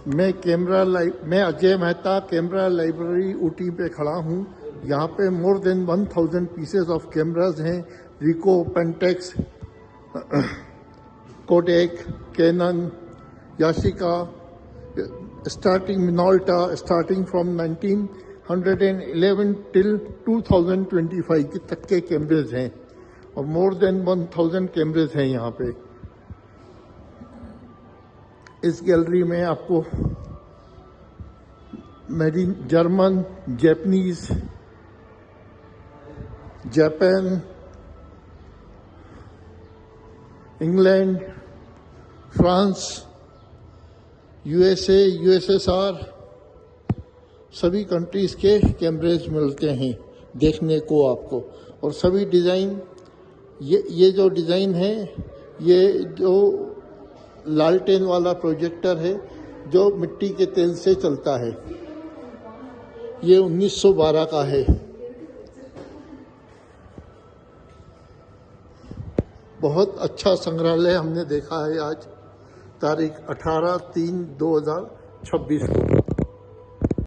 मैं Ajay Mehta camera library Ooty पे खड़ा हूँ। यहाँ पे more than 1000 pieces of cameras हैं। Ricoh, Pentax, Kodak, Canon, Yashica, starting Minolta, starting from 1911 till 2025 तक के कैमरेज हैं और मोर देन 1000 कैमरेज हैं यहाँ पे। इस गैलरी में आपको made in German, Japanese, Japan, England, France, USA, USSR सभी कंट्रीज के कैमरेज मिलते हैं देखने को आपको। और सभी डिज़ाइन ये जो डिज़ाइन है, ये जो लालटेन वाला प्रोजेक्टर है जो मिट्टी के तेल से चलता है, ये 1912 का है। बहुत अच्छा संग्रहालय हमने देखा है आज तारीख 18/3/2026 को।